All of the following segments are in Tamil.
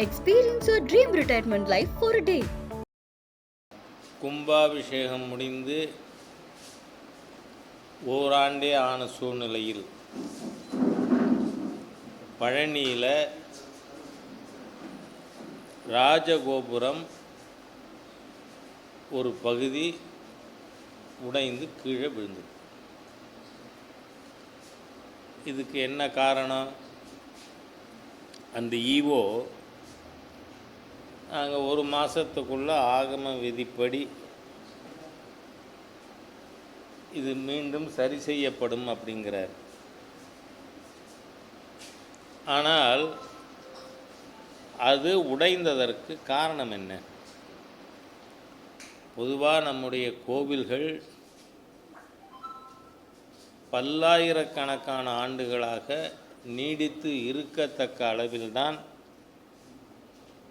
Experience your dream retirement life for a day. கும்பாபிஷேகம் முடிந்து ஓராண்டே ஆன சூழ்நிலையில் பழனியில் ராஜகோபுரம் ஒரு பகுதி உடைந்து கீழே விழுந்தது. இதுக்கு என்ன காரணம்? அந்த ஈவோ நாங்கள் ஒரு மாதத்துக்குள்ளே ஆகம விதிப்படி இது மீண்டும் சரி செய்யப்படும் அப்படிங்கிறார். ஆனால் அது உடைந்ததற்கு காரணம் என்ன? பொதுவாக நம்முடைய கோவில்கள் பல்லாயிரக்கணக்கான ஆண்டுகளாக நீடித்து இருக்கத்தக்க அளவில்தான்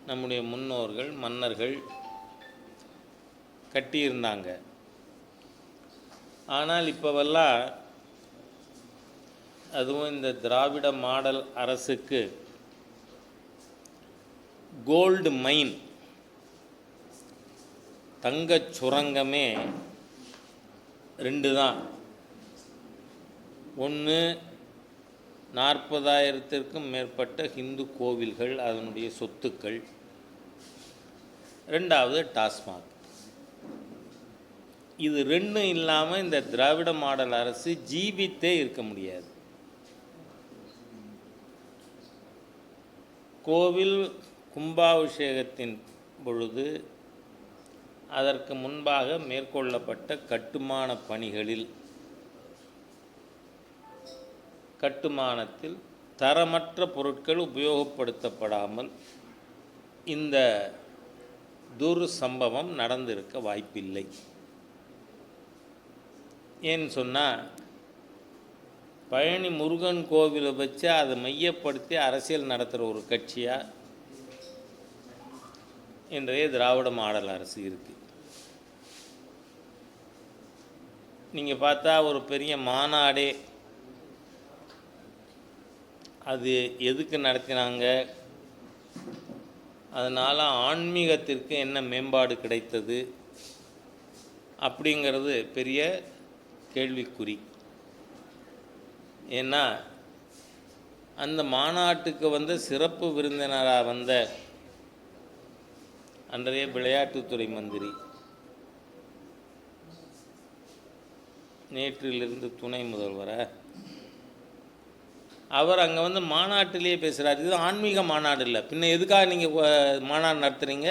நம்முடைய முன்னோர்கள் மன்னர்கள் கட்டியிருந்தாங்க. ஆனால் இப்போவெல்லாம் அதுவும் இந்த திராவிட மாடல் அரசுக்கு கோல்டு மைன் தங்கச் சுரங்கமே 2 தான். ஒன்று 40,000த்திற்கும் மேற்பட்ட ஹிந்து கோவில்கள், அதனுடைய சொத்துக்கள். 2வது டாஸ்மாக். இது 2 இல்லாமல் இந்த திராவிட மாடல் அரசு ஜீவித்தே இருக்க முடியாது. கோவில் கும்பாபிஷேகத்தின் பொழுது அதற்கு முன்பாக மேற்கொள்ளப்பட்ட கட்டுமான பணிகளில் கட்டுமானத்தில் தரமற்ற பொருட்கள் உபயோகப்படுத்தப்படாமல் இந்த சம்பவம் நடந்திருக்க வாய்ப்பில்லை. ஏன்னு சொன்னால், பழனி முருகன் கோவிலை வச்சு அதை மையப்படுத்தி அரசியல் நடத்துகிற ஒரு கட்சியாக இன்றைய திராவிட மாடல் அரசு இருக்குது. நீங்கள் பார்த்தா ஒரு பெரிய மாநாடே அது எதுக்கு நடத்தினாங்க, அதனால் ஆன்மீகத்திற்கு என்ன மேம்பாடு கிடைத்தது அப்படிங்கிறது பெரிய கேள்விக்குறி. ஏன்னா அந்த மாநாட்டுக்கு வந்த சிறப்பு விருந்தினராக வந்த அன்றைய விளையாட்டுத்துறை மந்திரி, நேற்றிலிருந்து துணை முதல்வராக, அவர் அங்கே வந்து மாநாட்டிலேயே பேசுகிறார். இது ஆன்மீக மாநாடு இல்லை, பின்ன எதுக்காக நீங்கள் மாநாடு நடத்துகிறீங்க?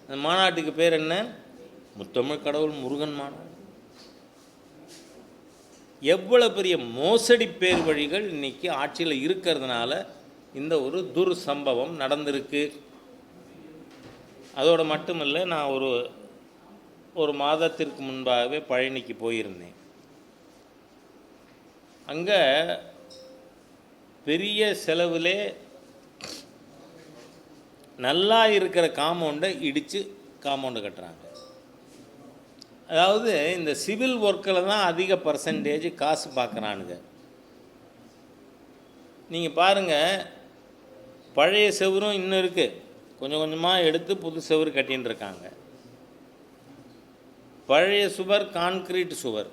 அந்த மாநாட்டுக்கு பேர் என்ன? முத்தமிழ் கடவுள் முருகன் மாநாடு. எவ்வளோ பெரிய மோசடி பேர் வழிகள் இன்றைக்கி ஆட்சியில் இருக்கிறதுனால இந்த ஒரு சம்பவம் நடந்திருக்கு. அதோடு மட்டுமில்லை, நான் ஒரு மாதத்திற்கு முன்பாகவே பழனிக்கு போயிருந்தேன். அங்கே பெரிய செலவில் நல்லா இருக்கிற காம்பவுண்டை இடித்து காம்பவுண்டு கட்டுறாங்க. அதாவது இந்த சிவில் ஒர்க்கில் தான் அதிக பர்சன்டேஜ் காசு பார்க்குறானுங்க. நீங்கள் பாருங்கள், பழைய செவரும் இன்னும் இருக்குது, கொஞ்சம் கொஞ்சமாக எடுத்து புது செவரு கட்டின்னு இருக்காங்க. பழைய சுவர் கான்கிரீட் சுவர்,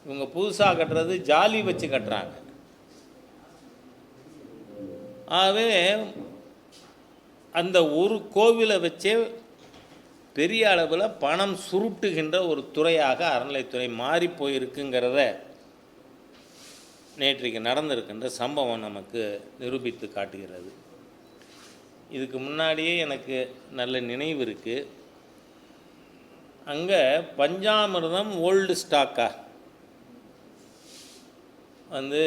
இவங்க புதுசாக கட்டுறது ஜாலி வச்சு கட்டுறாங்க. ஆகவே அந்த ஒரு கோவிலை வச்சே பெரிய அளவில் பணம் சுருட்டுகின்ற ஒரு துறையாக அறநிலைத்துறை மாறி போயிருக்குங்கிறத நேற்றைக்கு நடந்திருக்கின்ற சம்பவம் நமக்கு நிரூபித்து காட்டுகிறது. இதுக்கு முன்னாடியே எனக்கு நல்ல நினைவு இருக்குது. அங்கே பஞ்சாமிர்தம் ஓல்டு ஸ்டாக்காக வந்து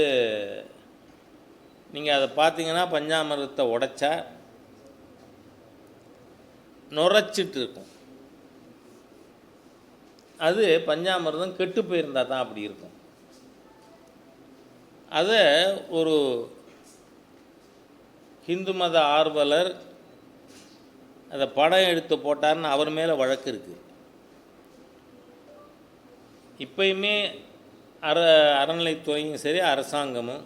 நீங்கள் அதை பார்த்தீங்கன்னா, பஞ்சாமிர்தத்தை உடைச்சா நுரைச்சிட்டு இருக்கும். அது பஞ்சாமிர்தம் கெட்டு போயிருந்தால் தான் அப்படி இருக்கும். அதை ஒரு ஹிந்து மத ஆர்வலர் அதை படம் எடுத்து போட்டார்னு அவர் மேலே வழக்கு இருக்குது. இப்பயுமே அறநிலைத்துறையும் சரி அரசாங்கமும்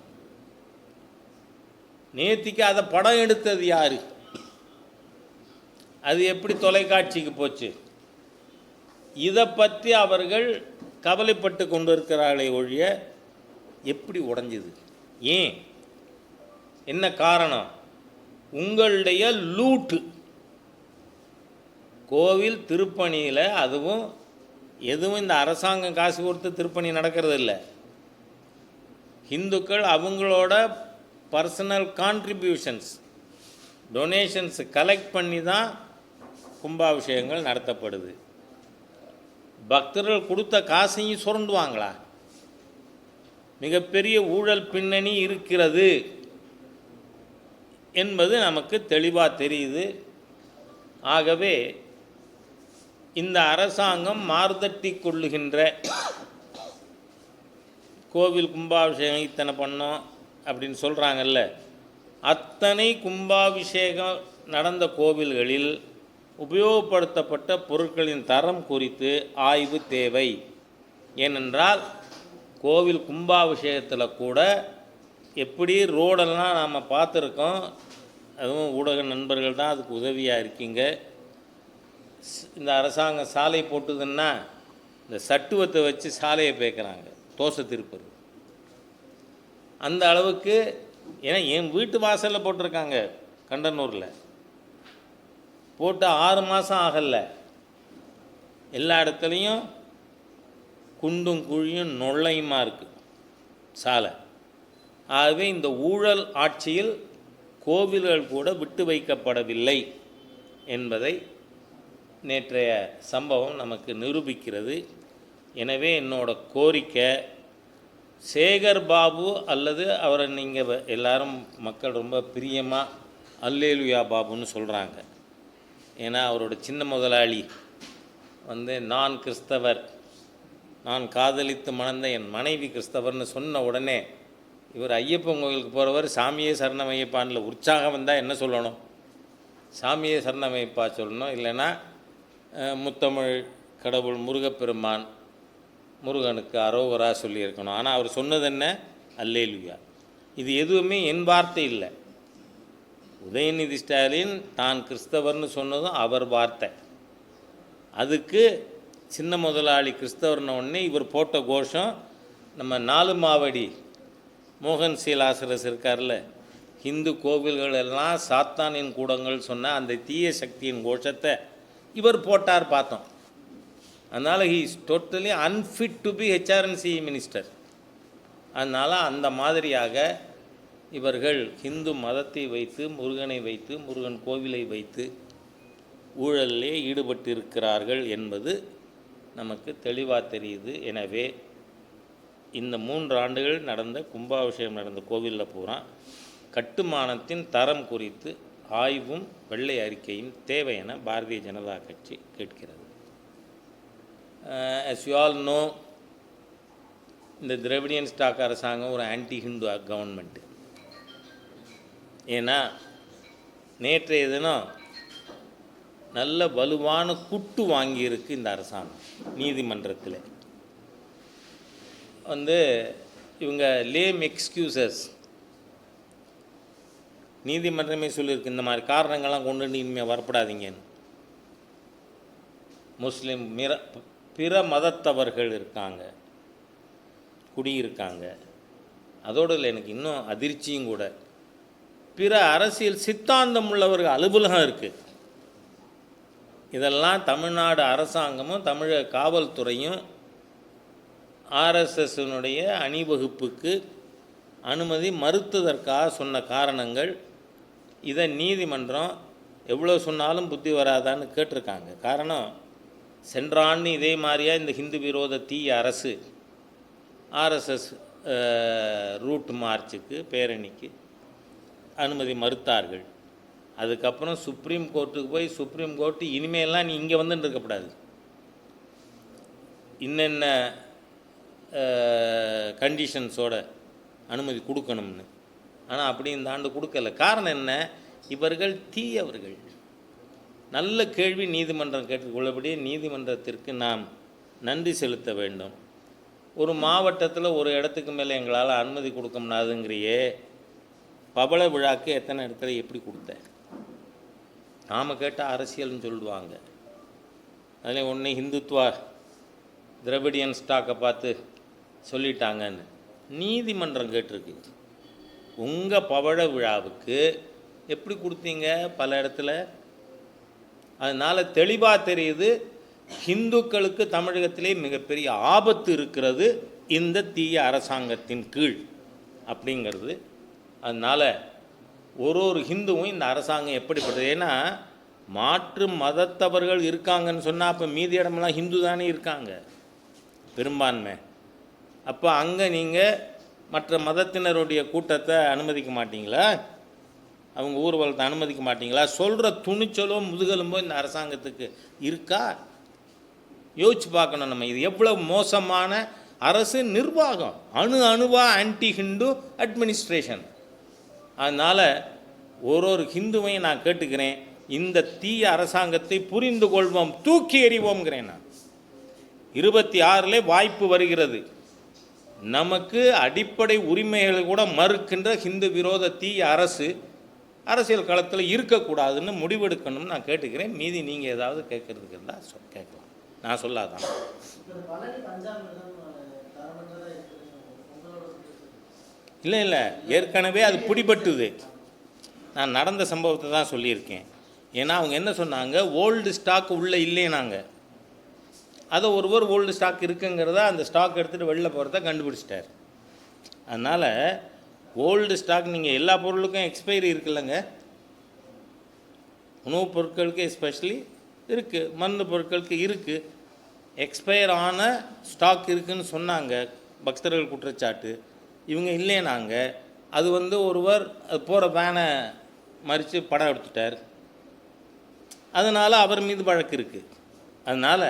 நேத்திக்கு அதை படம் எடுத்தது யார்? அது எப்படி தொலைக்காட்சிக்கு போச்சு? இதை பற்றி அவர்கள் கவலைப்பட்டு கொண்டு இருக்கிறார்களே ஒழிய எப்படி உடைஞ்சுது? ஏன்? என்ன காரணம்? உங்களுடைய லூட்டு. கோவில் திருப்பணியில் அதுவும் எதுவும் இந்த அரசாங்கம் காசு கொடுத்து திருப்பணி நடக்கிறது இல்லை. இந்துக்கள் அவங்களோட பர்சனல் கான்ட்ரிபியூஷன்ஸ், டொனேஷன்ஸ் கலெக்ட் பண்ணி தான் கும்பாபிஷேகங்கள் நடத்தப்படுது. பக்தர்கள் கொடுத்த காசையும் சுரண்டுவாங்களா? மிகப்பெரிய ஊழல் பின்னணி இருக்கிறது என்பது நமக்கு தெளிவாக தெரியுது. ஆகவே இந்த அரசாங்கம் மார்தட்டி கொள்ளுகின்ற கோவில் கும்பாபிஷேகம் இத்தனை பண்ணோம் அப்படின்னு சொல்கிறாங்கல்ல, அத்தனை கும்பாபிஷேகம் நடந்த கோவில்களில் உபயோகப்படுத்தப்பட்ட பொருட்களின் தரம் குறித்து ஆய்வு தேவை. ஏனென்றால் கோவில் கும்பாபிஷேகத்தில் கூட எப்படி ரோடெல்லாம் நாம் பார்த்துருக்கோம், அதுவும் ஊடக நண்பர்கள் தான் அதுக்கு உதவியாக இருக்கீங்க. இந்த அரசாங்கம் சாலை போட்டுதுன்னா இந்த சட்டுவத்தை வச்சு சாலையை பேக்கிறாங்க, தோசை திருப்பது. அந்த அளவுக்கு. ஏன்னா என் வீட்டு வாசலில் போட்டிருக்காங்க, கண்டனூரில் போட்டு 6 மாதம் ஆகலை. எல்லா இடத்துலையும் குண்டும் குழியும் நொல்லையுமா இருக்குது சாலை. ஆகவே இந்த ஊழல் ஆட்சியில் கோவில்கள் கூட விட்டு வைக்கப்படவில்லை என்பதை நேற்றைய சம்பவம் நமக்கு நிரூபிக்கிறது. எனவே என்னோட கோரிக்கை, சேகர் பாபு அல்லது அவரை நீங்கள் எல்லாரும் மக்கள் ரொம்ப பிரியமாக அல்லேலுயா பாபுன்னு சொல்கிறாங்க. ஏன்னா அவரோட சின்ன முதலாளி நான் கிறிஸ்தவர், நான் காதலித்து மணந்த என் மனைவி கிறிஸ்தவர்னு சொன்ன உடனே இவர் ஐயப்பன் கோயிலுக்கு போகிறவர் சாமியே சரணமையப்பான்ல உற்சாகம் வந்தால் என்ன சொல்லணும்? சாமியே சரணமையப்பா சொல்லணும். இல்லைன்னா முத்தமிழ் கடவுள் முருகப்பெருமான், முருகனுக்கு அரோகரா சொல்லியிருக்கணும். ஆனால் அவர் சொன்னது என்ன? அல்லேலுயா. இது எதுவுமே என் வார்த்தை இல்லை. உதயநிதி ஸ்டாலின் தான் கிறிஸ்தவர்னு சொன்னதும் அவர் வார்த்தை. அதுக்கு சின்ன முதலாளி கிறிஸ்தவர்னு உடனே இவர் போட்ட கோஷம், நம்ம 4 மாவடி மோகன் சீலாசரஸ் இருக்கார்ல, ஹிந்து கோவில்கள் எல்லாம் சாத்தானின் கூடங்கள் சொன்ன அந்த தீய சக்தியின் கோஷத்தை இவர் போட்டார் பார்த்தோம். அதனால் he is totally unfit to be HRNC minister. அதனால் அந்த மாதிரியாக இவர்கள் ஹிந்து மதத்தை வைத்து, முருகனை வைத்து, முருகன் கோவிலை வைத்து ஊழலிலே ஈடுபட்டு இருக்கிறார்கள் என்பது நமக்கு தெளிவாக தெரியுது. எனவே இந்த 3 ஆண்டுகள் நடந்த கும்பாபிஷேகம் நடந்த கோவிலில் பூரா கட்டுமானத்தின் தரம் குறித்து ஆய்வும் வெள்ளை அறிக்கையும் தேவை என பாரதிய ஜனதா கட்சி கேட்கிறது. as you all know, இந்த திராவிடியன் ஸ்டாக் அரசாங்கம் ஒரு ஆன்டி ஹிந்து கவர்மெண்ட்டு. ஏன்னா நேற்றைய தினம் நல்ல வலுவான குட்டு வாங்கியிருக்கு இந்த அரசாங்கம். நீதிமன்றத்தில் இவங்க லேம் எக்ஸ்கியூசஸ் நீதிமன்றமே சொல்லியிருக்கு, இந்த மாதிரி காரணங்கள்லாம் கொண்டு இனிமேல் வரப்படாதீங்கன்னு. முஸ்லீம் பிற மதத்தவர்கள் இருக்காங்க, குடியிருக்காங்க. அதோடு இல்லை, எனக்கு இன்னும் அதிர்ச்சியும் கூட, பிற அரசியல் சித்தாந்தம் உள்ளவர்கள் அலுவலகம் இருக்குது. இதெல்லாம் தமிழ்நாடு அரசாங்கமும் தமிழக காவல்துறையும் ஆர்எஸ்எஸ்னுடைய அணிவகுப்புக்கு அனுமதி மறுத்ததற்காக சொன்ன காரணங்கள். இதை நீதிமன்றம் எவ்வளோ சொன்னாலும் புத்தி வராதான்னு கேட்டிருக்காங்க. காரணம், சென்ற ஆண்டு இதே மாதிரியாக இந்த ஹிந்து விரோத தீய அரசு ஆர்எஸ்எஸ் ரூட் மார்ச்சுக்கு, பேரணிக்கு அனுமதி மறுத்தார்கள். அதுக்கப்புறம் சுப்ரீம் கோர்ட்டுக்கு போய் சுப்ரீம் கோர்ட்டு இனிமேலாம் நீ இங்கே வந்துட்டு இருக்கக்கூடாது, இன்னென்ன கண்டிஷன்ஸோட அனுமதி கொடுக்கணும்னு. ஆனால் அப்படி இந்த ஆண்டு கொடுக்கல. காரணம் என்ன? இவர்கள் தீயவர்கள். நல்ல கேள்வி நீதிமன்றம் கேட்டுக்கொள்ளபடி நீதிமன்றத்திற்கு நாம் நன்றி செலுத்த வேண்டும். ஒரு மாவட்டத்தில் ஒரு இடத்துக்கு மேலே எங்களால் அனுமதி கொடுக்க முடியாதுங்கிறியே, பவள விழாக்கு எத்தனை இடத்துல எப்படி கொடுத்த? நாம் கேட்டால் அரசியல்னு சொல்லுவாங்க. அதில் ஒன்று ஹிந்துத்வா திரவிடியன் ஸ்டாக்கை பார்த்து சொல்லிட்டாங்கன்னு நீதிமன்றம் கேட்டிருக்கு. உங்கள் பவழ விழாவுக்கு எப்படி கொடுத்தீங்க பல இடத்துல? அதனால் தெளிவாக தெரியுது ஹிந்துக்களுக்கு தமிழகத்திலே மிகப்பெரிய ஆபத்து இருக்கிறது இந்த தீய அரசாங்கத்தின் கீழ் அப்படிங்கிறது. அதனால் ஒரு ஹிந்துவும் இந்த அரசாங்கம் எப்படிப்பட்டது? ஏன்னா மாற்று மதத்தவர்கள் இருக்காங்கன்னு சொன்னால் அப்போ மீதி இடமெல்லாம் ஹிந்து தானே இருக்காங்க பெரும்பான்மை. அப்போ அங்கே நீங்கள் மற்ற மதத்தினருடைய கூட்டத்தை அனுமதிக்க மாட்டீங்களா? அவங்க ஊர்வலத்தை அனுமதிக்க மாட்டீங்களா? சொல்கிற துணிச்சலோ முதுகெலும்போ இந்த அரசாங்கத்துக்கு இருக்கா? யோசிச்சு பார்க்கணும் நம்ம. இது எவ்வளோ மோசமான அரசு நிர்வாகம், அணுவா ஆன்டி ஹிந்து அட்மினிஸ்ட்ரேஷன். அதனால் ஒரு ஹிந்துவையும் நான் கேட்டுக்கிறேன், இந்த தீய அரசாங்கத்தை புரிந்து கொள்வோம், தூக்கி எறிவோம்ங்கிறேன் நான். 26 வாய்ப்பு வருகிறது. நமக்கு அடிப்படை உரிமைகளை கூட மறுக்கின்ற ஹிந்து விரோத தீய அரசு அரசியல் களத்தில் இருக்கக்கூடாதுன்னு முடிவெடுக்கணும்னு நான் கேட்டுக்கிறேன். மீதி நீங்கள் ஏதாவது கேட்குறதுக்கு இருந்தால் கேட்கலாம், நான் சொல்லாதான். இல்லை ஏற்கனவே அது பிடிபட்டுது. நான் நடந்த சம்பவத்தை தான் சொல்லியிருக்கேன். ஏன்னா அவங்க என்ன சொன்னாங்க, ஓல்டு ஸ்டாக் உள்ளே இல்லைனாங்க. அதை ஒருவர் ஓல்டு ஸ்டாக் இருக்குங்கிறத அந்த ஸ்டாக் எடுத்துகிட்டு வெளில போகிறத கண்டுபிடிச்சிட்டார். அதனால் ஓல்டு ஸ்டாக் நீங்கள் எல்லா பொருளுக்கும் எக்ஸ்பைரி இருக்குல்லங்க. உணவுப் பொருட்களுக்கு எஸ்பெஷலி இருக்குது, மருந்து பொருட்களுக்கு இருக்குது. எக்ஸ்பயர் ஆன ஸ்டாக் இருக்குதுன்னு சொன்னாங்க பக்தர்கள் குற்றச்சாட்டு. இவங்க இல்லைனாங்க. அது ஒருவர் அது போகிற வேனை மறித்து படம் எடுத்துட்டார். அதனால் அவர் மீது வழக்கு இருக்குது. அதனால்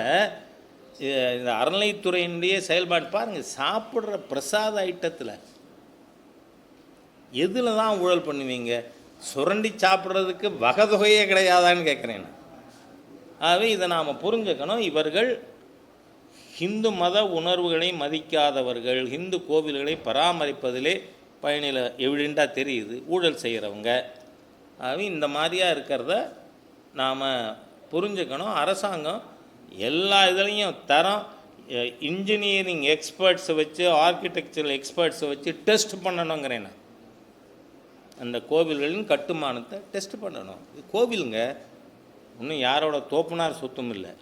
இந்த அறநிலைத்துறையினுடைய செயல்பாடு பாருங்கள். சாப்பிட்ற பிரசாத ஐட்டத்தில் எதில் தான் ஊழல் பண்ணுவீங்க? சுரண்டி சாப்பிட்றதுக்கு வகைதொகையே கிடையாதான்னு கேட்குறேன் நான். ஆகவே இதை நாம் புரிஞ்சுக்கணும். இவர்கள் ஹிந்து மத உணர்வுகளை மதிக்காதவர்கள், ஹிந்து கோவில்களை பராமரிப்பதிலே பயணியில் எவிடெண்டாக தெரியுது ஊழல் செய்கிறவங்க. ஆகவே இந்த மாதிரியாக இருக்கிறத நாம் புரிஞ்சுக்கணும். அரசாங்கம் எல்லா இதுலேயும் தரம் இன்ஜினியரிங் எக்ஸ்பர்ட்ஸை வச்சு, ஆர்கிடெக்சரல் எக்ஸ்பர்ட்ஸை வச்சு டெஸ்ட் பண்ணணுங்கிறேன் நான். அந்த கோவில்களின் கட்டுமானத்தை டெஸ்ட் பண்ணணும். இது கோவிலுங்க, இன்னும் யாரோட தோப்புனார் சொத்தும் இல்லை.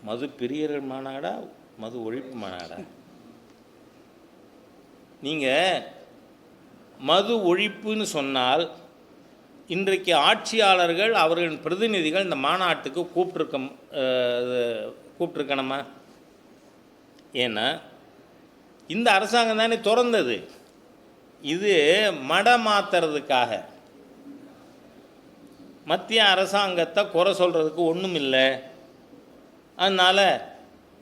மது பிரியர்கள் மாநாடா, மது ஒழிப்பு மாநாடா? நீங்கள் மது ஒழிப்புன்னு சொன்னால் இன்றைக்கு ஆட்சியாளர்கள் அவர்களின் பிரதிநிதிகள் இந்த மாநாட்டுக்கு கூப்பிட்டுருக்கணுமா? ஏன்னா இந்த அரசாங்கம் தானே திறந்தது. இது மாற்றுறதுக்காக மத்திய அரசாங்கத்தை குறை சொல்கிறதுக்கு ஒன்றும் இல்லை. அதனால்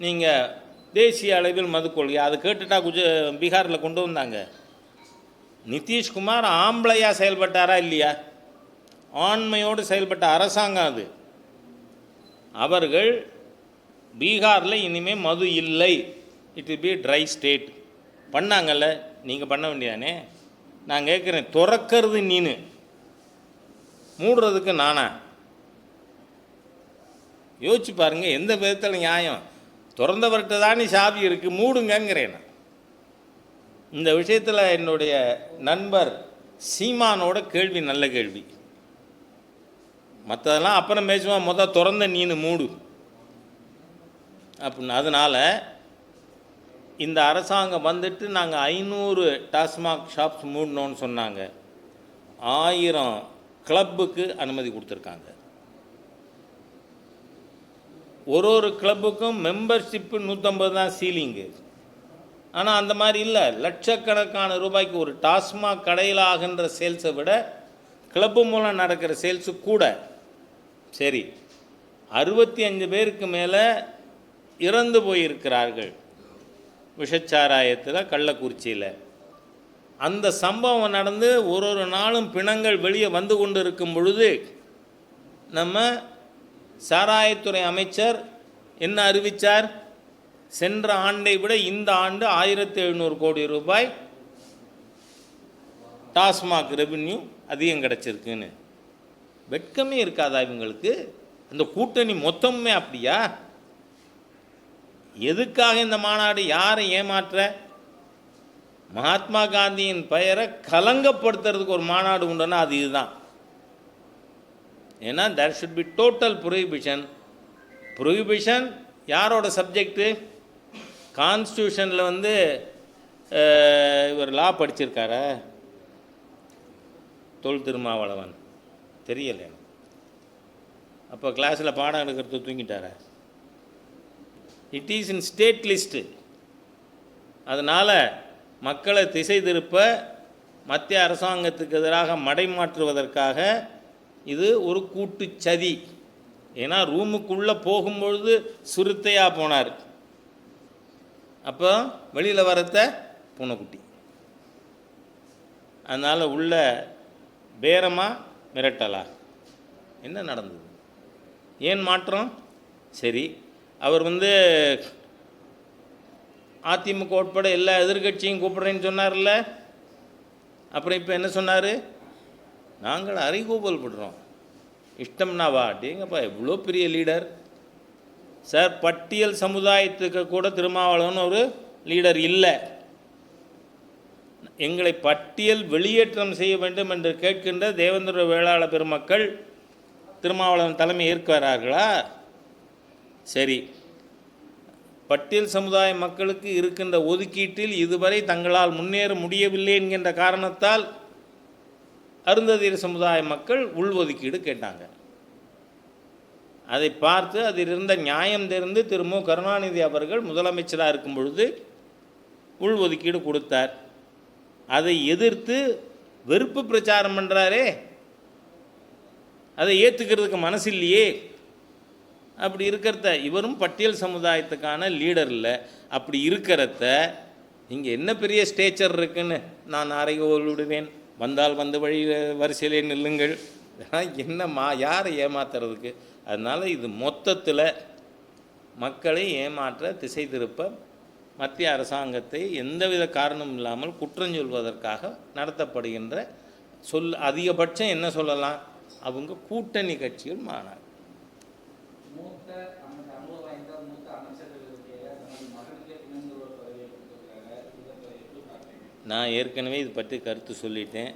நீங்கள் தேசிய அளவில் மது கொள்கை அதை கேட்டுட்டா பீகாரில் கொண்டு வந்தாங்க. நிதிஷ்குமார் ஆம்பளையாக செயல்பட்டாரா இல்லையா? ஆண்மையோடு செயல்பட்ட அரசாங்கம் அது. அவர்கள் பீகாரில் இனிமேல் மது இல்லை, it will be dry state பண்ணாங்கல்ல. நீங்கள் பண்ண வேண்டியதானே? நான் கேட்குறேன், துறக்கிறது நீனு, மூடுறதுக்கு நானா? யோசிச்சு பாருங்கள், எந்த விதத்தில் நியாயம்? திறந்தவர்கிட்ட தானே சாவி இருக்குது, மூடுங்கிறேன். இந்த விஷயத்தில் என்னுடைய நண்பர் சீமானோட கேள்வி நல்ல கேள்வி. மற்றதெல்லாம் அப்புறம் பேசுவான், திறந்த நீனு மூடு அப்படின்னு. அதனால் இந்த அரசாங்கம் நாங்கள் 500 டாஸ்மாக் ஷாப்ஸ் மூடணும்னு சொன்னாங்க. 1000 கிளப்புக்கு அனுமதி கொடுத்துருக்காங்க. ஒரு கிளப்புக்கும் மெம்பர்ஷிப்பு 150 தான் சீலிங்கு. ஆனால் அந்த மாதிரி இல்லை. லட்சக்கணக்கான ரூபாய்க்கு ஒரு டாஸ்மாக் கடையில் ஆகின்ற சேல்ஸை விட கிளப்பு மூலம் நடக்கிற சேல்ஸு கூட. சரி, 65 பேருக்கு மேலே இறந்து போயிருக்கிறார்கள் விஷச்சாராயத்தில் கள்ளக்குறிச்சியில். அந்த சம்பவம் நடந்து ஒரு நாளும் பிணங்கள் வெளியே வந்து கொண்டு இருக்கும் பொழுது நம்ம சாராயத்துறை அமைச்சர் என்ன அறிவித்தார்? சென்ற ஆண்டை விட இந்த ஆண்டு 1700 கோடி ரூபாய் டாஸ்மாக் ரெவென்யூ அதிகம் கிடச்சிருக்குன்னு. வெட்கமே இருக்காதா இவங்களுக்கு? அந்த கூட்டணி மொத்தமுமே அப்படியா? எதுக்காக இந்த மாநாடு? யாரை ஏமாற்ற? மகாத்மா காந்தியின் பெயரை கலங்கப்படுத்துறதுக்கு ஒரு மாநாடு உண்டுன்னா அது இதுதான். ஏன்னா there should be total prohibition. Prohibition யாரோட சப்ஜெக்டு? கான்ஸ்டியூஷனில் இவர் லா படிச்சிருக்காரா? தொல் திருமாவளவன் தெரியலை. அப்போ கிளாஸில் பாடம் எடுக்கிறது தூங்கிட்டாரா? It is in state list. அதனால் மக்களை திசை திருப்ப மத்திய அரசாங்கத்துக்கு எதிராக மடைமாற்றுவதற்காக இது ஒரு கூட்டு சதி. ஏன்னா ரூமுக்குள்ளே போகும்பொழுது சுருத்தையாக போனார், அப்போ வெளியில் வரத்த பூனைக்குட்டி. அதனால் உள்ள பேரமா மிரட்டலா? என்ன நடந்தது? ஏன் மாற்றம்? சரி, அவர் அதிமுக உட்பட எல்லா எதிர்கட்சியும் கூப்பிட்றேன்னு சொன்னார்ல. அப்புறம் இப்போ என்ன சொன்னார்? நாங்கள் அறைகூவல் விடுறோம், இஷ்டம்னா வா. அப்படிங்கப்பா, எவ்வளோ பெரிய லீடர் சார். பட்டியல் சமுதாயத்துக்கு கூட திருமாவளவன் ஒரு லீடர் இல்லை. எங்களை பட்டியல் வெளியேற்றம் செய்ய வேண்டும் என்று கேட்கின்ற தேவேந்திர வேளாளர் பெருமக்கள் திருமாவளவன் தலைமை ஏற்கிறார்களா? சரி, பட்டியல் சமுதாய மக்களுக்கு இருக்கின்ற ஒதுக்கீட்டில் இதுவரை தங்களால் முன்னேற முடியவில்லை என்கின்ற காரணத்தால் அருந்ததியர் சமுதாய மக்கள் உள்ஒதுக்கீடு கேட்டாங்க. அதை பார்த்து அதில் இருந்த நியாயம் தெரிந்து திரு மு கருணாநிதி அவர்கள் முதலமைச்சராக இருக்கும் பொழுது உள்ஒதுக்கீடு கொடுத்தார். அதை எதிர்த்து வெறுப்பு பிரச்சாரம் பண்ணுறாரே, அதை ஏற்றுக்கிறதுக்கு மனசு இல்லையே. அப்படி இருக்கிறத இவரும் பட்டியல் சமுதாயத்துக்கான லீடர் இல்லை. அப்படி இருக்கிறத இங்கே என்ன பெரிய ஸ்டேச்சர் இருக்குன்னு நான் அறைகோல் விடுவேன், வந்தால் வந்து வழி வரிசையிலே நில்லுங்கள். என்னம்மா, யாரை ஏமாத்துறதுக்கு? அதனால் இது மொத்தத்தில் மக்களை ஏமாற்ற, திசை திருப்ப, மத்திய அரசாங்கத்தை எந்தவித காரணமும் இல்லாமல் குற்றம் சொல்வதற்காக நடத்தப்படுகின்ற அதிகபட்சம் என்ன சொல்லலாம், அவங்க கூட்டணி கட்சிகள் மாநாடு. நான் ஏற்கனவே இது பற்றி கருத்து சொல்லிட்டேன்.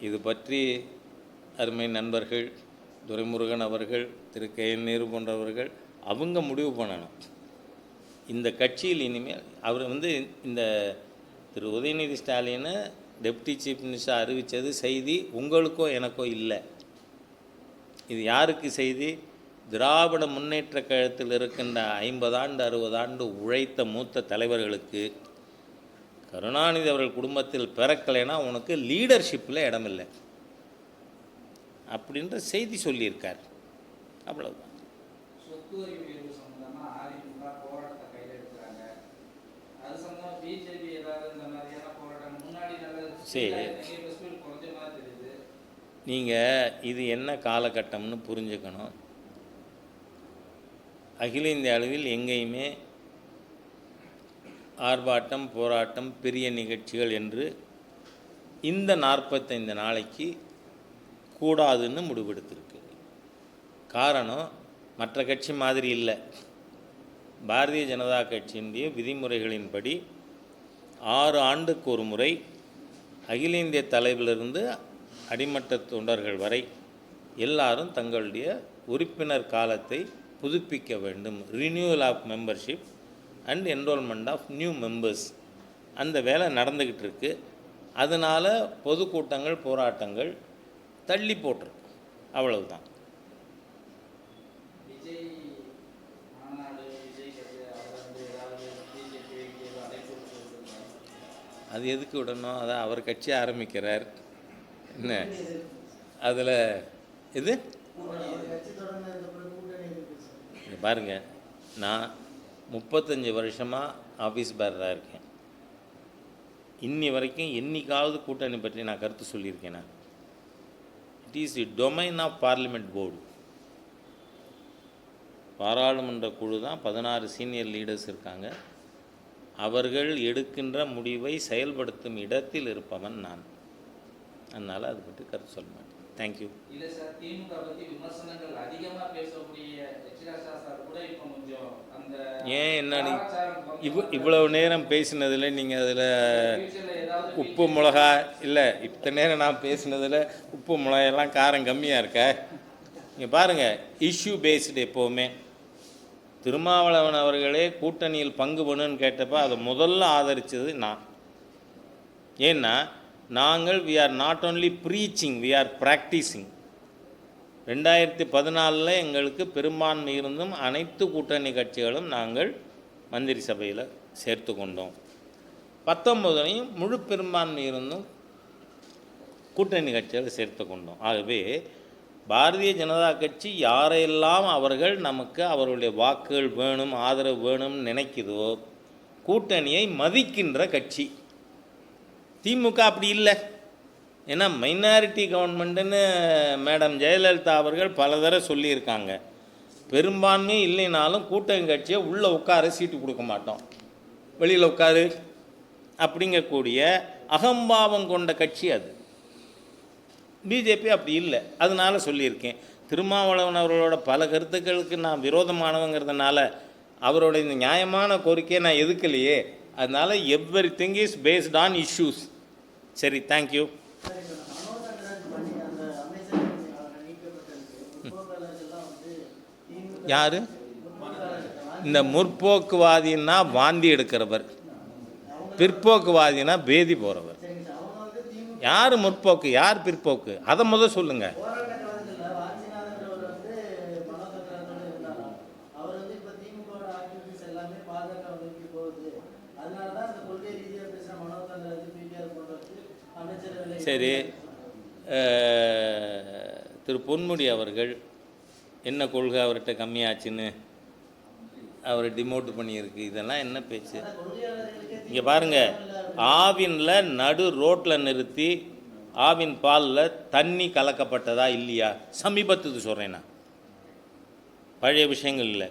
இது பற்றி அருமை நண்பர்கள் துரைமுருகன் அவர்கள், திரு கே.என். நேரு போன்றவர்கள் அவங்க முடிவு பண்ணணும். இந்த கட்சியில் இனிமேல் அவர் இந்த திரு உதயநிதி ஸ்டாலினை டெப்டி சீஃப் மினிஸ்டர் அறிவித்தது செய்தி உங்களுக்கோ எனக்கோ இல்லை. இது யாருக்கு செய்தி? திராவிட முன்னேற்ற கழகத்தில் இருக்கின்ற 50 ஆண்டு 60 ஆண்டு உழைத்த மூத்த தலைவர்களுக்கு கருணாநிதி அவர்கள் குடும்பத்தில் பிறக்கலைன்னா உனக்கு லீடர்ஷிப்பில் இடமில்லை அப்படின்ற செய்தி சொல்லியிருக்கார். அவ்வளவுதான். சரி, நீங்கள் இது என்ன காலகட்டம்னு புரிஞ்சுக்கணும். அகில இந்திய அளவில் எங்கேயுமே ஆர்ப்பாட்டம், போராட்டம், பெரிய நிகழ்ச்சிகள் என்று இந்த 45 நாளைக்கு கூடாதுன்னு முடிவெடுத்திருக்கு. காரணம், மற்ற கட்சி மாதிரி இல்லை. பாரதிய ஜனதா கட்சியினுடைய விதிமுறைகளின்படி 6 ஆண்டுக்கு ஒரு முறை அகில இந்திய தலைவிலிருந்து அடிமட்ட தொண்டர்கள் வரை எல்லாரும் தங்களுடைய உறுப்பினர் காலத்தை புதுப்பிக்க வேண்டும். Renewal of membership and enrolment of new members, அந்த வேலை நடந்துக்கிட்டு இருக்குது. அதனால் பொதுக்கூட்டங்கள், போராட்டங்கள் தள்ளி போட்டிருக்கு. அவ்வளவுதான். அது எதுக்கு விடணும்? அதான் அவர் கட்சி ஆரம்பிக்கிறார் என்ன அதில் இது பாருங்கள். நான் 35 வருஷமாக ஆஃபீஸ் பேரராக இருக்கேன். இன்னி வரைக்கும் என்னைக்காவது கூட்டணி பற்றி நான் கருத்து சொல்லியிருக்கேனா? It is the domain of parliament board. பாராளுமன்ற குழு தான் 16 சீனியர் லீடர்ஸ் இருக்காங்க. அவர்கள் எடுக்கின்ற முடிவை செயல்படுத்தும் இடத்தில் இருப்பவன் நான். அதனால் அதை பற்றி கருத்து சொல்ல மாட்டேன். தேங்க்யூ. இல்லை சார், திமுக பற்றி விமர்சனங்கள் அதிகமாக பேசக்கூடிய எச்ராஜா சார் கூட இப்போ கொஞ்சம் அந்த ஏன் என்ன இவ்வளவு நேரம் பேசினதில் நீங்கள் அதில் உப்பு மிளகா இல்லை இத்தனை நேரம் நான் பேசினதில் உப்பு மிளகாயெல்லாம் காரம் கம்மியாக இருக்க? நீங்கள் பாருங்கள், இஷ்யூ பேஸ்டு எப்போவுமே. திருமாவளவன் அவர்களே கூட்டணியில் பங்கு பண்ணுன்னு கேட்டப்போ அதை முதல்ல ஆதரித்தது நான். ஏன்னா நாங்கள் we are not only preaching, we are practising. 2014 எங்களுக்கு பெரும்பான்மை இருந்தும் அனைத்து கூட்டணி கட்சிகளும் நாங்கள் மந்திரி சபையில் சேர்த்து கொண்டோம். 19 முழு பெரும்பான்மை இருந்தும் கூட்டணி கட்சிகளை சேர்த்து கொண்டோம். ஆகவே பாரதிய ஜனதா கட்சி யாரையெல்லாம் அவர்கள் நமக்கு அவருடைய வாக்குகள் வேணும், ஆதரவு வேணும்னு நினைக்குதோ கூட்டணியை மதிக்கின்ற கட்சி. திமுக அப்படி இல்லை. ஏன்னா மைனாரிட்டி கவர்மெண்ட்டுன்னு மேடம் ஜெயலலிதா அவர்கள் பல தடவை சொல்லியிருக்காங்க. பெரும்பான்மை இல்லைனாலும் கூட்டணி கட்சியை உள்ளே உட்கார சீட்டு கொடுக்க மாட்டோம், வெளியில் உட்காரு அப்படிங்கக்கூடிய அகம்பாவம் கொண்ட கட்சி அது. பிஜேபி அப்படி இல்லை. அதனால சொல்லியிருக்கேன். திருமாவளவன் அவர்களோட பல கருத்துக்களுக்கு நான் விரோதமானவங்கிறதுனால அவரோட இந்த நியாயமான கோரிக்கையை நான் எதுக்கலையே. அதனால் every thing is based on issues. சரி, தேங்க்யூ. யார் இந்த முற்போக்குவாதின்னா வாந்தி எடுக்கிறவர், பிற்போக்குவாதினா பேதி போகிறவர். யார் முற்போக்கு, யார் பிற்போக்கு, அதை முதல் சொல்லுங்கள். சரி, திரு பொன்முடி அவர்கள் என்ன கொள்கை அவர்கிட்ட கம்மியாச்சுன்னு அவரை டிமோட் பண்ணியிருக்கு. இதெல்லாம் என்ன பேச்சு? இங்கே பாருங்கள், ஆவினில் நடு ரோட்டில் நிறுத்தி ஆவின் பாலில் தண்ணி கலக்கப்பட்டதா இல்லையா? சமீபத்துக்கு சொல்கிறேன் நான், பழைய விஷயங்கள் இல்லை.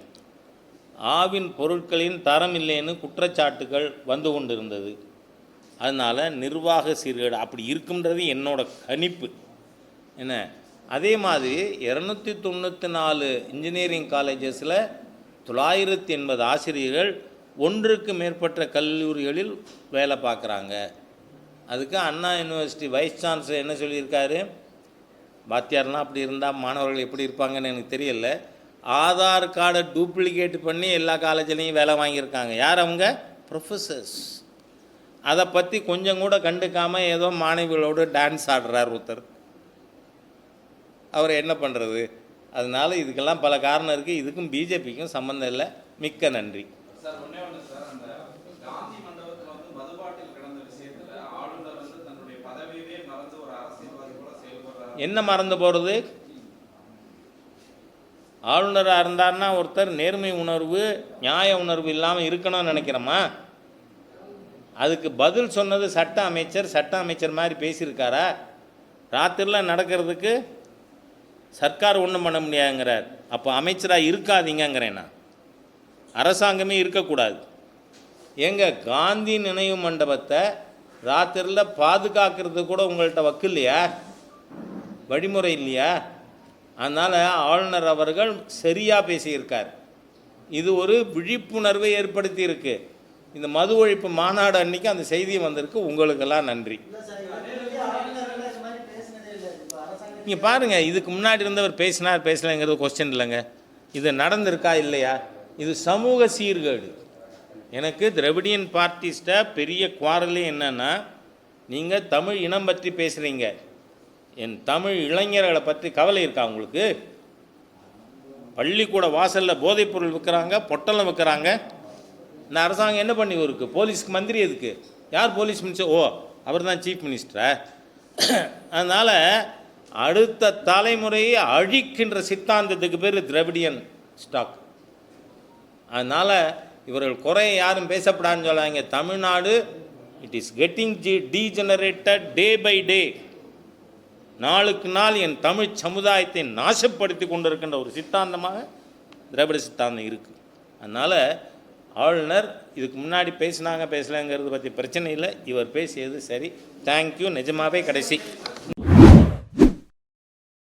ஆவின் பொருட்களின் தரம் இல்லைன்னு குற்றச்சாட்டுகள் வந்து கொண்டு இருந்தது. அதனால் நிர்வாக சீர்கேடு அப்படி இருக்குன்றது என்னோட கணிப்பு. என்ன, அதே மாதிரி 294 இன்ஜினியரிங் காலேஜஸில் 980 ஆசிரியர்கள் ஒன்றுக்கு மேற்பட்ட கல்லூரிகளில் வேலை பார்க்குறாங்க. அதுக்கு அண்ணா யூனிவர்சிட்டி வைஸ் சான்சலர் என்ன சொல்லியிருக்காரு? வாத்தியார்லாம் அப்படி இருந்தால் மாணவர்கள் எப்படி இருப்பாங்கன்னு எனக்கு தெரியல. ஆதார் கார்டை டூப்ளிகேட் பண்ணி எல்லா காலேஜ்லேயும் வேலை வாங்கியிருக்காங்க. யார் அவங்க? ப்ரொஃபஸர்ஸ். அதை பற்றி கொஞ்சம் கூட கண்டுக்காமல் ஏதோ மாணவிகளோடு டான்ஸ் ஆடுறார் ஒருத்தர். அவர் என்ன பண்ணுறது? அதனால் இதுக்கெல்லாம் பல காரணம் இருக்குது. இதுக்கும் பிஜேபிக்கும் சம்மந்தம் இல்லை. மிக்க நன்றி. சார், ஒன்றே ஒன்று சார், அந்த காந்தி மண்டபத்தில் வந்து மதுபாட்டில் கிடந்த விஷயத்தில் ஆளுநர் வந்து தன்னுடைய பதவியவே மறந்து ஒரு அரசியல்வாதி போல செயல்படுறாரு. என்ன மறந்து போகிறது? ஆளுநராக இருந்தார்னா ஒருத்தர் நேர்மை உணர்வு, நியாய உணர்வு இல்லாமல் இருக்கணும்னு நினைக்கிறோமா? அதுக்கு பதில் சொன்னது சட்ட அமைச்சர் மாதிரி பேசியிருக்காரா? ராத்திரியில் நடக்கிறதுக்கு சர்க்கார் ஒன்றும் பண்ண முடியாதுங்கிறார். அப்போ அமைச்சராக இருக்காதீங்கிறேன் நான். அரசாங்கமே இருக்கக்கூடாது. எங்க காந்தி நினைவு மண்டபத்தை ராத்திரியில் பாதுகாக்கிறது கூட உங்கள்கிட்ட வக்கு இல்லையா? வழிமுறை இல்லையா? அதனால் ஆளுநர் அவர்கள் சரியாக பேசியிருக்கார். இது ஒரு விழிப்புணர்வை ஏற்படுத்தி இருக்கு. இந்த மது ஒழிப்பு மாநாடு அன்னைக்கு அந்த செய்தி வந்திருக்கு. உங்களுக்கெல்லாம் நன்றி. நீங்கள் பாருங்கள், இதுக்கு முன்னாடி இருந்தவர் பேசலைங்கிறது கொஸ்டின் இல்லைங்க. இது நடந்திருக்கா இல்லையா? இது சமூக சீர்கேடு. எனக்கு திராவிடியன் பார்ட்டிஸ்ட பெரிய குவாரலே என்னன்னா, நீங்கள் தமிழ் இனம் பற்றி பேசுகிறீங்க, என் தமிழ் இளைஞர்களை பற்றி கவலை இருக்கா உங்களுக்கு? பள்ளிக்கூட வாசலில் போதைப்பொருள் விற்கிறாங்க, பொட்டலம் விற்கிறாங்க. இந்த அரசாங்கம் என்ன பண்ணி இருக்கு? போலீஸ்க்கு மந்திரி எதுக்கு? யார் போலீஸ் மினிஸ்டர்? ஓ, அவர் தான் சீஃப் மினிஸ்டரா? அதனால் அடுத்த தலைமுறையை அழிக்கின்ற சித்தாந்தத்துக்கு பேர் திராவிடியன் ஸ்டாக். அதனால் இவர்கள் குறைய யாரும் பேசப்படாதுன்னு சொல்லாங்க. Tamil Nadu it is getting degenerated day by day. நாளுக்கு நாள் என் தமிழ் சமுதாயத்தை நாசப்படுத்தி கொண்டிருக்கின்ற ஒரு சித்தாந்தமாக திராவிட சித்தாந்தம் இருக்குது. அதனால் ஆளுநர் இதுக்கு முன்னாடி பேசினாங்க பேசலைங்கிறது பற்றி பிரச்சனை இல்லை. இவர் பேசியது சரி. தேங்க்யூ. நிஜமாகவே கடைசி